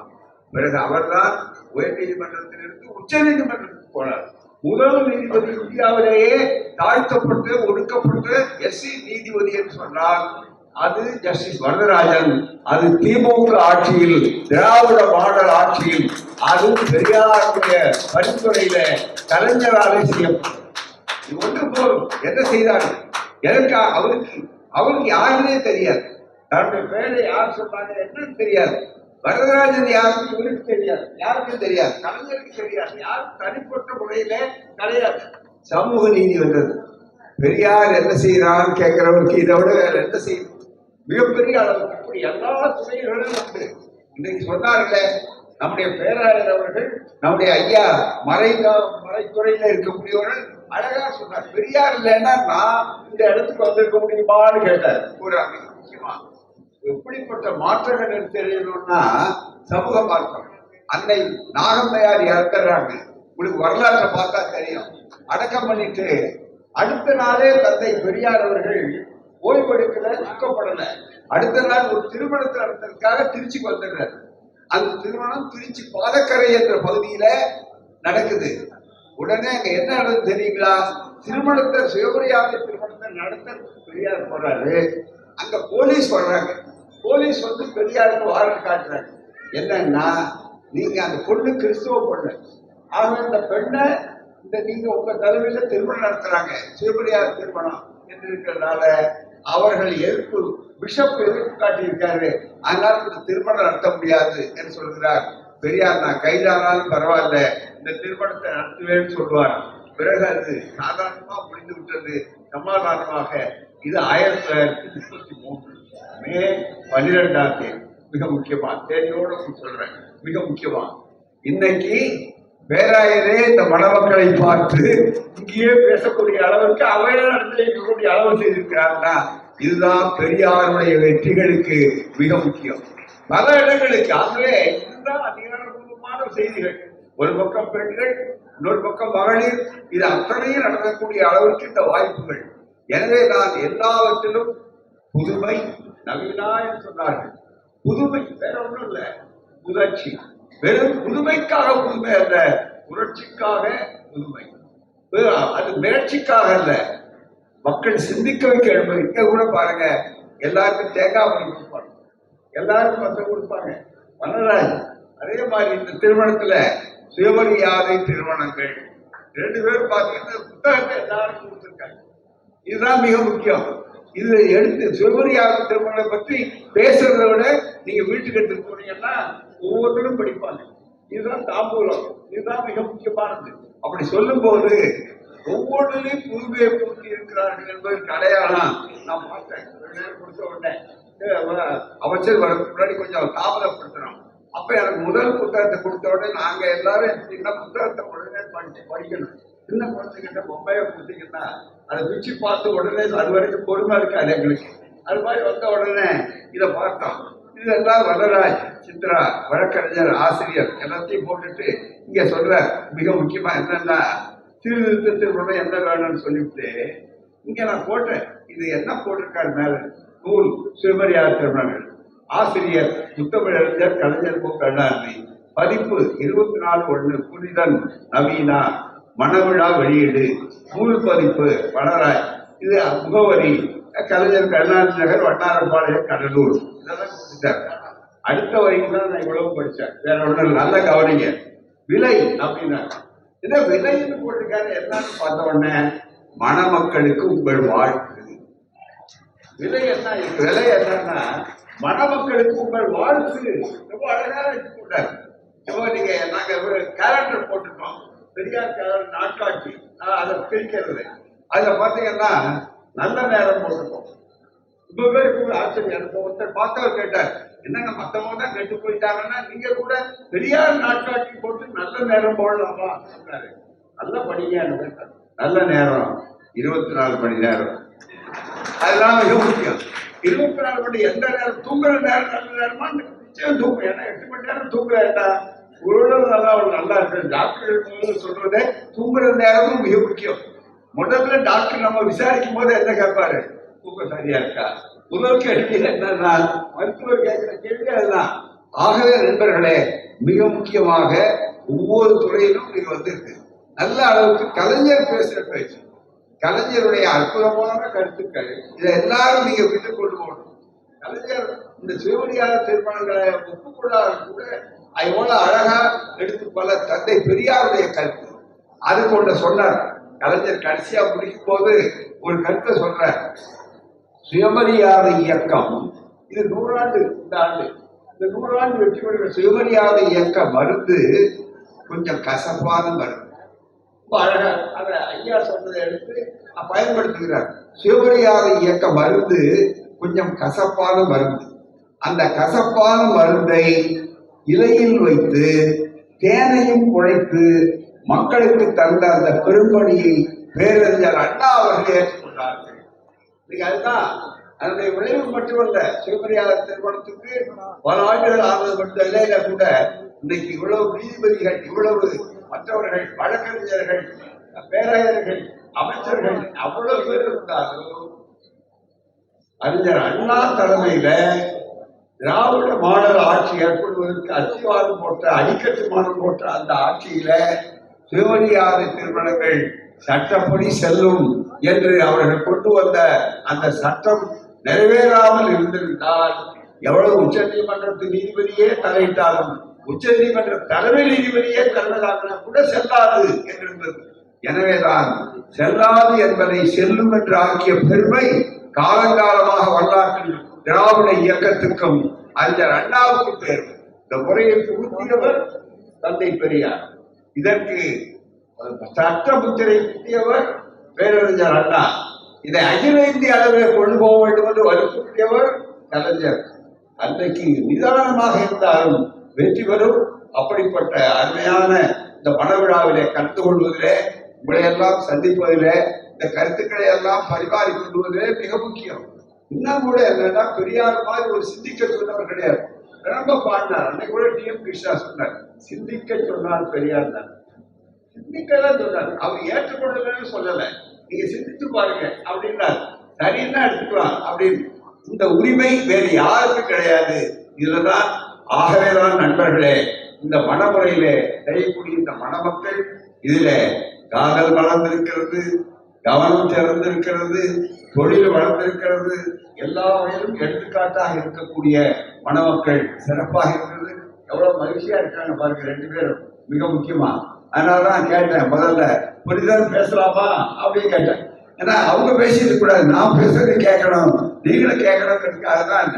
பிறகு அவர்தான் உயர் நீதிமன்றத்திலிருந்து உச்ச நீதிமன்றத்துக்கு போனார். முதல் நீதிபதி இந்தியாவிலேயே தாழ்த்தப்பட்டு ஒடுக்கப்பட்டு எஸ்சி நீதிபதி என்று சொன்னால் அது ஜஸ்டிஸ் வரதராஜன். அது திமுக ஆட்சியில், திராவிட மாடல் ஆட்சியில், அதுவும் பெரியாருடைய பரிந்துரையில கலைஞராலே செய்யப்பட்டது. இது ஒன்று போதும். என்ன செய்தார்கள்? எனக்கு அவருக்கு யாருன்னே தெரியாது, தன்னுடைய பேரை யார் சொன்னாங்க என்னன்னு தெரியாது. வரதராஜன் யாருக்கு இவருக்கு தெரியாது, யாருக்கும் தெரியாது, கலைஞருக்கு தெரியாது, யாரும் தனிப்பட்ட முறையில கிடையாது. சமூக நீதி வந்தது. பெரியார் என்ன செய்யறான்னு கேட்கிறவருக்கு இதை விட வேற என்ன செய்யும்? மிகப்பெரிய அளவுக்கு இப்படி எல்லா துறைகளும் உண்டு. இன்னைக்கு சொன்னார்களே நம்முடைய பேராயர் அவர்கள், நம்முடைய ஐயா மறைத்துறையில இருக்கக்கூடியவர்கள் அழகா சொன்னார். பெரியார் இல்லைன்னா நான் இந்த இடத்துக்கு வந்திருக்க முடியுமான்னு கேட்டார். ஒரு முக்கியமா எப்படிப்பட்ட மாற்றங்கள் தெரியணும்னா சமூக மாற்றம். அன்னை நாகம்மையார் இறந்துறாங்க, உங்களுக்கு வரலாற்றை பார்த்தா தெரியும். அடக்கம் பண்ணிட்டு அடுத்த நாளே தந்தை பெரியார் அவர்கள் ஓய்வெடுக்கல, துக்கப்படல. அடுத்த நாள் ஒரு திருமணத்தை நடத்துறதுக்காக திருச்சிக்கு வந்துடுறாரு. அந்த திருமணம் திருச்சி பாலக்கரை என்ற பகுதியில நடக்குது. உடனே அங்க என்ன நடக்குது தெரியுங்களா? திருமணத்தை சிவபுரியாத திருமணத்தை நடத்த பெரியார் போறாரு. அங்க போலீஸ் வர்றாங்க. போலீஸ் பெரியாருக்கு வாரண்ட் காட்டுறாங்க. என்னன்னா, நீங்க அந்த பொண்ணு கிறிஸ்துவ பொண்ணு, ஆக இந்த பெண்ணை நீங்க உங்க தலைமையில திருமணம் நடத்துறாங்க, சிவபுரியார் திருமணம் என்று இருக்கிறதுனால அவர்கள் பிஷப் எதிர்ப்பு காட்டியிருக்காரு, அதனால இந்த திருமணம் நடத்த முடியாது என்று சொல்கிறார். பெரியார் நான் கைதானாலும் பரவாயில்ல, இந்த திருமணத்தை நடத்துவேன்னு சொல்லுவார். பிறகு அது சாதாரணமா முடிந்து விட்டது, சமாதானமாக. இது 1933 மே 12ஆம் தேதி. மிக முக்கியமா தேதியோடு சொல்றேன், மிக முக்கியமா இன்னைக்கு பேராயரே இந்த மணமக்களை பார்த்து இங்கேயே பேசக்கூடிய அளவுக்கு அவையில நடத்தி இருக்கக்கூடிய அளவு செய்திருக்கிறார்னா இதுதான் பெரியாருடைய வெற்றிகளுக்கு மிக முக்கியம். பல இடங்களுக்கு ஆகவே இதுதான் அதிகாரபூர்வமான செய்திகள். ஒரு பக்கம் பெண்கள், இன்னொரு பக்கம் மகளிர், இது அத்தனையும் நடக்கக்கூடிய அளவுக்கு இந்த வாய்ப்புகள். எனவே நான் எல்லாவற்றிலும் புதுமை, நவீனா என்று சொன்னார்கள். புதுமை வேற ஒன்றும் இல்லை, புரட்சி. வெறும் புதுமைக்காக புதுமை அல்ல, புரட்சிக்காக புதுமை. அது முயற்சிக்காக அல்ல, மக்கள் சிந்திக்க வைக்க வேண்டும். இங்க கூட பாருங்க, எல்லாருக்கும் தேங்காய் பண்ணி கொடுப்பாங்க, எல்லாருக்கும் பசங்க கொடுப்பாங்க. வரதராஜ் அதே மாதிரி இந்த திருமணத்துல சுயமரியாதை திருமணங்கள் 2 பேரும் பார்த்தீங்கன்னா புத்தகத்தை எல்லாருக்கும் கொடுத்துருக்காங்க. இதுதான் மிக முக்கியம். இது எடுத்து சுயமரியாதை திருமணம் பற்றி பேசுறதை விட நீங்க வீட்டுக்கு எடுத்துட்டு போனீங்கன்னா ஒவ்வொருத்தரும் படிப்பாங்க. இதுதான் தாம்பூலம், இதுதான் மிக முக்கியமானது. அப்படி சொல்லும் போது ஒவ்வொன்றிலையும் புதுமையை பூர்த்தி இருக்கிறார்கள் என்பதற்கு அடையாளம் நான் பார்த்தேன். கொடுத்த உடனே அமைச்சர் வரதுக்கு முன்னாடி கொஞ்சம் தாமதப்படுத்தணும். அப்ப எனக்கு முதல் புத்தகத்தை கொடுத்த உடனே நாங்க எல்லாரும் சின்ன புத்தகத்தை உடனே படிக்கணும். சின்ன குழந்தைகிட்ட பொம்மையை கொடுத்தீங்கன்னா அதை பிச்சு பார்த்து உடனே அது வரைக்கும் பொறுமை இருக்காது எங்களுக்கு. அது மாதிரி வந்த உடனே இதை பார்த்தோம். இதெல்லாம் வரதராஜ், சித்ரா, வழக்கறிஞர், ஆசிரியர் எல்லாத்தையும் போட்டுட்டு இங்க சொல்ற மிக முக்கியமா என்னன்னா சீர்திருத்த திருமணம் என்ன வேணும்னு சொல்லிவிட்டு இங்க நான் போட்டேன். இது என்ன போட்டிருக்காரு மேல, நூல் சுயமரியாதை திருமணங்கள், ஆசிரியர் முத்தமிழறிஞர் கலைஞர் கருணாநிதி, பதிப்பு 24/1 புனிதன் நவீனா மணவிழா வெளியீடு நூல் பதிப்பு வளராய். இது முகவரி கலைஞர் கருணாநிதி நகர், வண்ணாரப்பாளையம், கடலூர். இதெல்லாம் கொடுத்துட்டார். அடுத்த வரைக்கும் தான் நான் இவ்வளவு படித்தேன். வேற ஒன்றும் நல்ல கவனிங்க. விலை அப்படின்னா இதை விலைன்னு போட்டிருக்காரு. என்னன்னு பார்த்த உடனே மணமக்களுக்கு உங்கள் வாழ்த்து. விலை என்ன? விலை என்னன்னா மணமக்களுக்கு உங்கள் வாழ்த்து. ரொம்ப அழகாக எடுத்துக்கொண்டார். இப்போ நீங்க நாங்க கேலண்டர் போட்டுட்டோம், பெரியார் கேலண்டர் நாட்காட்சி, அதை பிரிக்கிறது. அதுல பாத்தீங்கன்னா நல்ல நேரம் போட்டுட்டோம். ரொம்ப பேருக்கு ஆச்சரியம். எனக்கு ஒருத்தர் பார்த்தவர் கேட்டார், என்னங்க மத்தவங்க தான் கெட்டு போயிட்டாங்கன்னா நீங்க கூட பெரியார் நாட்காட்சி போட்டு நல்ல நேரம் போடலாமா சொன்னாரு. நல்ல படிங்க. நல்ல நேரம் 24 மணி நேரம். அதெல்லாம் மிக முக்கியம். 24 மணி எந்த நேரம்? தூங்குற நேரம் நல்ல நேரமா? நிச்சயம் தூங்கும். ஏன்னா 8 மணி நேரம் தூங்குறா உடல் நல்லா இருக்கு. டாக்டர் சொல்றதே தூங்குற நேரமும் மிக முக்கியம். முதல்ல டாக்டர் நம்ம விசாரிக்கும் போது என்ன கேட்பாரு? தூக்கம் சரியா இருக்கா? முதல் கேள்வி என்னன்னா மருத்துவர் கேட்கிற கேள்வி அதுதான். ஆகவே நண்பர்களே, மிக முக்கியமாக ஒவ்வொரு துறையிலும் நீங்க வந்திருக்கு. நல்ல அளவுக்கு கலைஞர் பேசுற பேச்சு, கலைஞருடைய அற்புதமான கருத்துக்கள், இதை எல்லாரும் நீங்க விட்டுக் கொண்டு போகணும். கலைஞர் இந்த சுயமரியாதை தீர்மானங்களை ஒப்புக்கொள்ளாத கூட எவ்வளவு அழகா எடுத்து பல தந்தை பெரியாருடைய கருத்து அது கொண்ட சொன்னார். கலைஞர் கடைசியா முடிக்கும் போது ஒரு கருத்தை சொல்றார். சுயமரியாதை இயக்கம் இது 100 ஆண்டு. இந்த ஆண்டு இந்த 100 ஆண்டு வெற்றி பெற்ற சுயமரியாதை இயக்க மருந்து கொஞ்சம் கசப்பான மருந்து. ரொம்ப அழகா அதை ஐயா சொன்னதை எடுத்து பயன்படுத்துகிறார். சுயமரியாதை இயக்க மருந்து கொஞ்சம் கசப்பான மருந்து. அந்த கசப்பான மருந்தை இலையில் வைத்து தேனையும் குழைத்து மக்களுக்கு தந்த அந்த பெரும்பணியை பேரறிஞர் அண்ணா அவர்கள் ஏற்றுக்கொண்டார்கள். அதுதான் அதனுடைய விளைவு மட்டுமல்ல. சுயமரியாதை திருமணத்துக்கு பல ஆண்டுகள் ஆனது மட்டும் இல்லையில கூட இன்னைக்கு இவ்வளவு நீதிபதிகள், இவ்வளவு மற்றவர்கள், வழக்கறிஞர்கள், பேராயர்கள், அமைச்சர்கள் அவ்வளவு பேர் இருந்தாலும் அறிஞர் அண்ணா தலைமையில திராவிட மாடல் ஆட்சி ஏற்படுவதற்கு அத்திவாரம் போட்ட, அடிக்கட்டுமானம் போட்ட அந்த ஆட்சியில சுயமரியாதை திருமணங்கள் சட்டப்படி செல்லும் என்று அவர்கள் கொண்டு வந்த அந்த சட்டம் நிறைவேறாமல் இருந்திருந்தால் எவ்வளவு உச்ச நீதிமன்றத்தின் நீதிபதியே தலையிட்டாலும், உச்ச நீதிமன்ற தலைமை நீதிபதியே தலைமையிலான கூட செல்லாது என்றிருந்தது. எனவேதான் செல்லாது என்பதை செல்லும் என்று ஆக்கிய பெருமை காலங்காலமாக வரலாற்றில் திராவிட இயக்கத்துக்கும் அறிஞர் அண்ணாவுக்கு பேர். இந்த முறையை புகுத்தியவர் தந்தை பெரியார். இதற்கு சட்ட முத்திரை குத்தியவர் பேரறிஞர் அண்ணா. இதை அகில இந்திய அளவில் கொண்டு போக வேண்டும் என்று வலியுறுத்தியவர் கலைஞர். அன்றைக்கு நிதானமாக இருந்தாலும் வெற்றி பெறும். அப்படிப்பட்ட அருமையான இந்த மணவிழாவிலே கலந்து கொள்வதிலே, உங்களை எல்லாம் சந்திப்பதிலே, இந்த கருத்துக்களை எல்லாம் பரிமாறிக் கொள்வதிலே மிக முக்கியம். இன்னும் கூட என்னன்னா, பெரியார் மாதிரி ஒரு சிந்திக்க சொன்னவர் கிடையாது. ரொம்ப பாடினார். அன்னைக்கு கூட டி.எம். கிருஷ்ணா சொன்னார், சிந்திக்க சொன்னார் பெரியார் தான். சிந்திக்கலாம் சொன்னார். அவர் ஏற்றுக்கொள்ளலன்னு சொல்லல, நீங்க சிந்தித்து பாருங்க அப்படின்னார். சரின்னா எடுத்துக்கலாம் அப்படின்னு. இந்த உரிமை வேறு யாருக்கும் கிடையாது. இதுலதான் ஆகவேதான் நண்பர்களே, இந்த மனமுறையிலே செய்யக்கூடிய இந்த மணமக்கள் இதுல காதல் வளர்ந்திருக்கிறது, கவனம் சிறந்திருக்கிறது, தொழில் வளர்ந்திருக்கிறது, எல்லா வகையிலும் எடுத்துக்காட்டாக இருக்கக்கூடிய மணமக்கள் சிறப்பாக இருக்கிறது. எவ்வளவு மகிழ்ச்சியா இருக்காங்க பாருங்க ரெண்டு பேரும், மிக முக்கியமா. அதனாலதான் கேட்டேன், முதல்ல புரிதல் பேசலாமா அப்படின்னு கேட்டேன். ஏன்னா அவங்க பேசிட்டு கூடாது, நான் பேசுறது கேட்கணும், நீங்களும் கேட்கணுங்கிறதுக்காக தான்.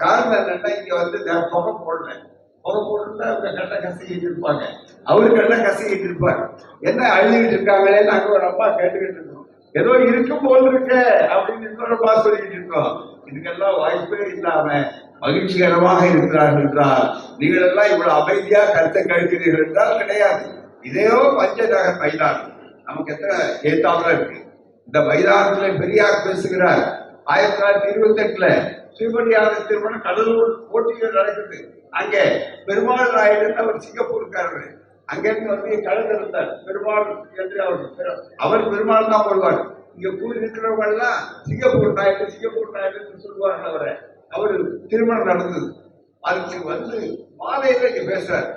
காரணம் என்னன்னா, இங்க வந்து புகை போடுறேன், புகை போட்டுருந்தா அவங்க கண்ணை கசிக்கிட்டு இருப்பாங்க, அவரு கண்ணை கசிக்கிட்டு இருப்பாரு. என்ன அழுதுகிட்டு இருக்காங்களே, நாங்க ஒரு அம்மா கேட்டுக்கிட்டு இருக்கோம், ஏதோ இருக்கும் போல் இருக்க அப்படின்னு இன்னொரு அம்மா சொல்லிக்கிட்டு இருக்கோம். இதுக்கெல்லாம் வாய்ப்பே இல்லாம மகிழ்ச்சிகரமாக இருக்கிறார்கள் என்றால், நீங்கள் எல்லாம் இவ்வளவு அமைதியா கருத்தை கழிக்கிறீர்கள் என்றால் கிடையாது. இதேயோ பஞ்சநகர் மைதானம் நமக்கு எத்தனை ஏத்தாமல இருக்கு. இந்த மைதானத்துல பெரியார் பேசுகிறார். 1928 சுயமரியாதை திருமணம் கடலூர் போட்டிகள் நடக்குது. அங்கே பெருமாள் நாயுடு அவர் சிங்கப்பூருக்காரரு, அங்கிருந்து வந்து கலந்து இருந்தார். பெருமாள் என்று அவர் பெருமாள் தான் போடுவார். இங்க கூடி இருக்கிறவங்க எல்லாம் சிங்கப்பூர் நாயுடு சொல்லுவார்கள். அவரை அவரு திருமணம் நடந்தது. அதுக்கு வந்து மாலையில இங்க பேசுறாரு.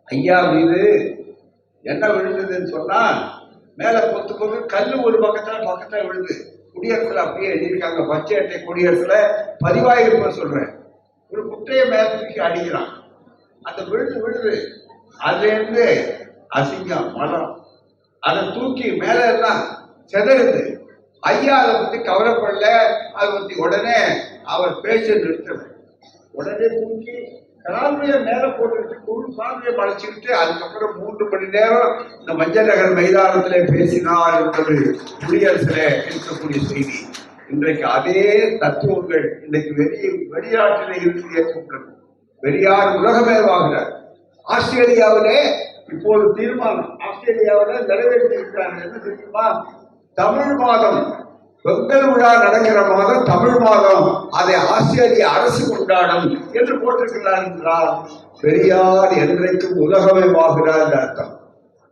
ஐயா மீது என்ன விழுந்ததுன்னு சொன்னா மேல கொத்து கொத்து கல்லு ஒரு பக்கத்துல விழுது. குடியரசுல அப்படியே எழுதியிருக்காங்க, பச்சை அட்டை குடியரசுல பதிவாயிருப்ப சொல்றேன். ஒரு குட்டையை மேல தூக்கி அடிக்கிறான், அந்த விழுது அதுல இருந்து அசிங்கம் மலம் அதை தூக்கி மேல எல்லாம் செதறுது. ஐயா அதை பத்தி கவலைப்படல, அதை பத்தி உடனே அவர் பேச நிறுத்தல, உடனே தூக்கி கலாமுடைய மேல போட்டுக்கிட்டு குழு சாமியை மறைச்சுக்கிட்டு அதுக்கப்புறம் 3 மணி நேரம் இந்த மஞ்சள் நகர் மைதானத்திலே பேசினார் என்பது குடியரசுல இருக்கக்கூடிய செய்தி. இன்றைக்கு அதே தத்துவங்கள் இன்றைக்கு வெளிநாட்டிலே இருந்து ஏற்பட்டது. பெரியார் உலகமேவாகிறார். ஆஸ்திரேலியாவிலே இப்போது தீர்மானம் ஆஸ்திரேலியாவில் நிறைவேற்றி இருக்கிறார்கள். என்ன தெரியுமா? தமிழ் மாதம் பொங்கல் விழா நடக்கிற மாதம் தமிழ் மாதம், அதை ஆஸ்திரேலிய அரசு கொண்டாடும் என்று போட்டிருக்கிறார் என்றால் பெரியார் என்றைக்கும் உலகமயமாகிறார் அர்த்தம்.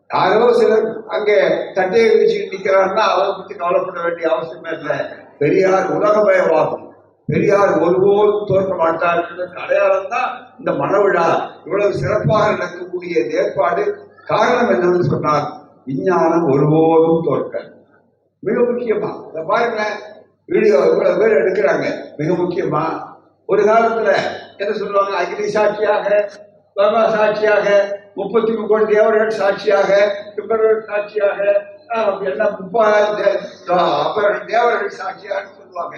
யாரோ சிலர் அங்கே சட்டையை வச்சுட்டு நிற்கிறான்னா அவரை பற்றி கவலைப்பட வேண்டிய அவசியமே இல்லை. பெரியார் உலகமயமாகும். பெரியார் ஒருபோதும் தோற்க மாட்டார் என்பதற்கு அடையாளம் தான் இந்த மனவிழா. இவ்வளவு சிறப்பாக நடக்கக்கூடிய ஏற்பாடு காரணம் என்னன்னு சொன்னால் விஞ்ஞானம் ஒருபோதும் தோற்க. மிக முக்கியமா பாருங்க, வீடியோ இவ்வளவு பேர் எடுக்கிறாங்க. மிக முக்கியமா ஒரு காலத்துல என்ன சொல்லுவாங்க, அக்னி சாட்சியாக, பகவா சாட்சியாக, 33 கோடி தேவர்கள் சாட்சியாக, பிம்பர்கள் சாட்சியாக, என்ன 30 தேவர்கள் சாட்சியாக சொல்லுவாங்க.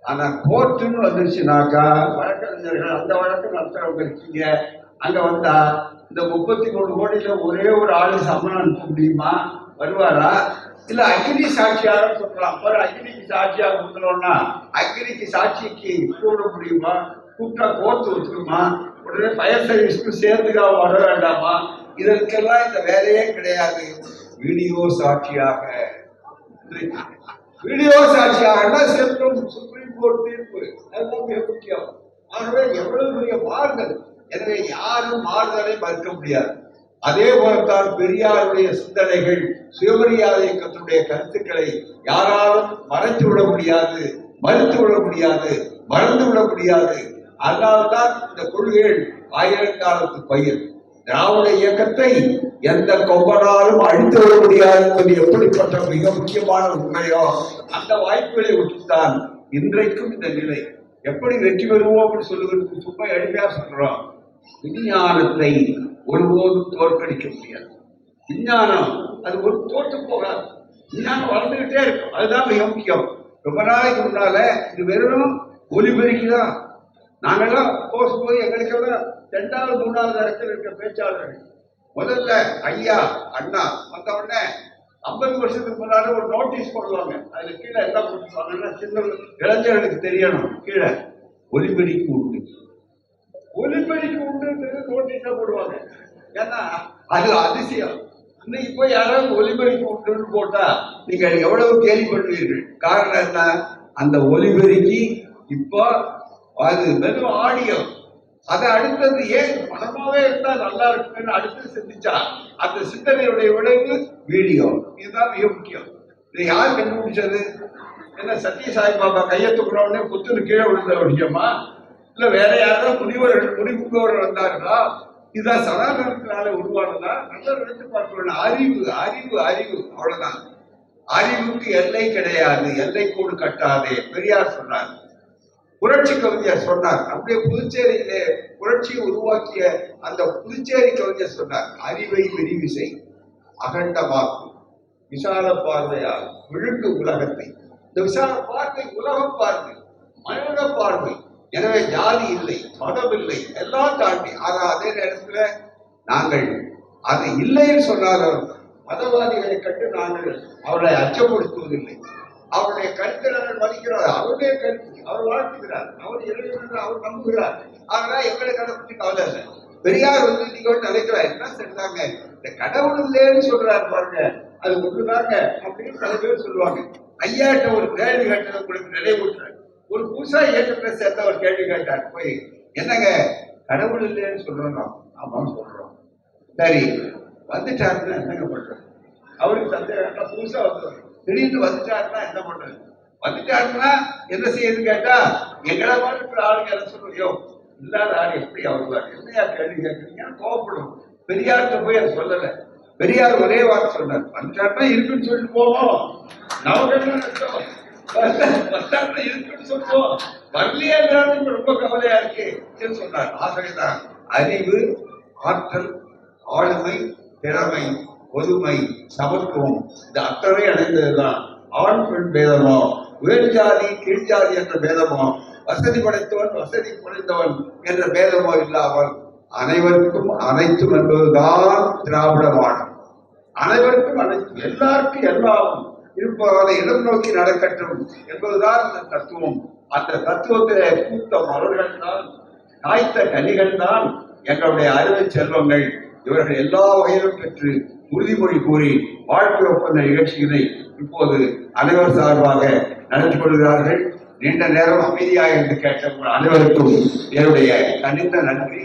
ஆனா கோர்ட்டுன்னு வந்துருச்சுனாக்கா வழக்கறிஞர்கள் அந்த வழக்கு நடத்துறவங்க இருக்கீங்க, அங்க வந்தா இந்த 33 கோடியில ஒரே ஒரு ஆளு சம்மன் அனுப்ப முடியுமா? வருவாரா? இல்ல அக்னி சாட்சியாக சொல்றான். அக்னிக்கு சாட்சியாக கொடுக்கணும்னா அக்னிக்கு சாட்சிக்கு கூட முடியுமா? கூப்பிட்டா கோர்த்து வச்சுக்குமா? உடனே ஃபயர் சர்வீஸ்க்கு சேர்ந்துக்கா வர வேண்டாமா? இதற்கெல்லாம் இந்த வேலையே கிடையாது. வீடியோ சாட்சியாக, வீடியோ சாட்சியாக செல்லும் சுப்ரீம் கோர்ட் தீர்ப்பு, அதுதான் மிக முக்கியம். ஆகவே எவ்வளவு பெரிய மாறுதல். எனவே யாரும் மாறுதலை மறுக்க முடியாது. அதே போலத்தான் பெரியாருடைய சிந்தனைகள், சுயமரியாதை இயக்கத்தினுடைய கருத்துக்களை யாராலும் மறைத்து விட முடியாது, மறுத்து விட முடியாது, மறந்து விட முடியாது. அதனால்தான் இந்த கொள்கைகள் ஆயிரங்காலத்து பயிர். திராவிட இயக்கத்தை எந்த கொம்பனாலும் அழித்து விட முடியாது என்பது எப்படிப்பட்ட மிக முக்கியமான உண்மையோ அந்த வாய்ப்புகளை விட்டுத்தான் இன்றைக்கும் இந்த நிலை. எப்படி வெற்றி பெறுவோம் சொல்லுவதற்கு சும்மா எளிமையா சொல்றோம். விஞ்ஞானத்தை ஒருபோதும் தோற்கடிக்க முடியாது. விஞ்ஞானம் அது ஒரு தோற்று போகாது. விஞ்ஞானம் வளர்ந்துகிட்டே இருக்கும். அதுதான் மிக முக்கியம். ரொம்ப நாளைக்கு முன்னால இது வெறும் ஒலிபெருக்கிதான். நாங்கெல்லாம் போய் எங்களுக்கெல்லாம் 2வது 3வது இடத்துல இருக்க பேச்சாளர்கள். முதல்ல ஐயா அண்ணா வந்த உடனே 50 வருஷத்துக்கு முன்னால ஒரு நோட்டீஸ் போடுவாங்க. அதுல கீழே என்ன போட்டுருவாங்கன்னா, சின்ன இளைஞர்களுக்கு தெரியணும், கீழே ஒலிபெருக்கி உண்டு, ஒலிபெருக்கி உண்டு நோட்டீஸா போடுவாங்க. ஏன்னா அது அதிசயம். இன்னைக்கு போய் யாராவது ஒலிபெருக்கி உண்டுன்னு போட்டா நீங்க எவ்வளவு கேள்விப்படுவீர்கள். காரணம் என்ன? அந்த ஒலிபெருக்கி இப்போ அது வெறும் ஆடியோ. அதை அடுத்தது ஏன் பணமாவே இருந்தா நல்லா இருக்குன்னு அடுத்து சிந்திச்சா அந்த சிந்தனையுடைய விளைவு வீடியோ. இதுதான் மிக முக்கியம். இதை யார் கண்டுபிடிச்சது? என்ன சத்ய சாய் பாபா கையெழுத்துக்கிறோன்னே புத்துன்னு கீழே விழுந்த விஷயமா? இல்ல வேற யாராவது முடிவுக்கு வந்தார்களா? இதுதான் சனாதனத்தினால உருவானதா? நல்லா நினைத்து பார்க்கணும். அறிவு அறிவு அறிவு, அவ்வளவுதான். அறிவுக்கு எல்லை கிடையாது, எல்லை கோடு கட்டாதே பெரியார் சொன்னார். புரட்சி கவிஞர் சொன்னார். அப்படியே புதுச்சேரியிலே புரட்சியை உருவாக்கிய அந்த புதுச்சேரி கவிஞர் சொன்னார், அறிவை விரிவு செய், அகண்டமாக்கும், விசால பார்வையால் விழுங்கு உலகத்தை. இந்த விசால பார்வை உலகம் பார்வை, மனித பார்வை. எனவே ஜாதி இல்லை, மதம் இல்லை, எல்லாம் தாண்டி. ஆனா அதே நேரத்துல நாங்கள் அது இல்லைன்னு சொன்னாலும் மதவாதிகளை கண்டு நாங்கள் அவர்களை அச்சப்படுத்துவதில்லை. அவருடைய கருத்தை நாங்கள் மதிக்கிறோம். அவருடைய கருத்து அவர் வாழ்த்துகிறார், அவர் எழுதுகிறார், அவர் நம்புகிறார். ஆனா எங்களுக்கு அதை பற்றி கவலை இல்லை. பெரியார் நீங்க நினைக்கிறார் என்ன செஞ்சாங்க, இந்த கடவுள் இல்லைன்னு சொல்றாரு பாருங்க, அது ஒண்ணுதாங்க அப்படின்னு சில பேர் சொல்லுவாங்க. ஐயாட்ட ஒரு கேள்வி கேட்டதை உங்களுக்கு நினைவூட்டுறாரு. ஒரு புதுசா இயக்கத்தை சேர்த்த ஒரு கேள்வி கேட்டார். போய் என்னங்க கடவுள் இல்லைன்னு சொல்றோம்? ஆமான்னு சொல்றோம். சரி, வந்துட்டாருன்னா என்னங்க பண்றது? அவருக்கு சந்தேகம். புதுசா வந்துடுறாரு, திடீர்னு வந்துட்டாருன்னா என்ன பண்றது? வந்துட்டாருன்னா என்ன செய்யுதுன்னு கேட்டா எங்களை மாதிரி ஆளுங்க என்ன சொல்றியோ இல்லாத ஆள் எப்படி அவர் என்னையா கேள்வி கேட்கறீங்க கோவப்படும். பெரியார்கிட்ட போய் அதை சொல்லல. பெரியார் ஒரே வார்த்தை சொன்னார், பஞ்சாயத்தா இருக்குன்னு சொல்லிட்டு போவோம், நமக்கு என்ன நஷ்டம், பஞ்சாயத்தா இருக்குன்னு சொல்லுவோம், வரலையா ரொம்ப கவலையா இருக்கு சொன்னார். ஆகவேதான் அறிவு, ஆற்றல், ஆளுமை, திறமை, பொதுமை, சமத்துவம் இந்த அத்தனை அடைந்ததுதான். ஆண் பெண் பேதமோ, உயர் ஜாதி கீழ் ஜாதி என்ற பேதமோ, வசதி படைத்தவன் வசதி குறைந்தவன் என்ற பேதமோ இல்லாமல் அனைவருக்கும் அனைத்தும் என்பதுதான் திராவிட மாடல். அனைவருக்கும் அனைத்தும், எல்லாருக்கும் எல்லாம் இருப்பதை இடம் நோக்கி நடக்கட்டும் என்பதுதான் இந்த தத்துவம். அந்த தத்துவத்திலே பூத்த மலர்கள் தான், காய்த்த கனிகள் தான் எங்களுடைய அறுவை செல்வங்கள். இவர்கள் எல்லா வகையிலும் பெற்று உறுதிமொழி கூறி வாழ்க்கை ஒப்பந்த நிகழ்ச்சிகளை இப்போது அனைவர் சார்பாக நடத்தி கொள்கிறார்கள். நீண்ட நேரம் அமைதியாக இருந்து கேட்ட அனைவருக்கும் என்னுடைய கனிந்த நன்றி.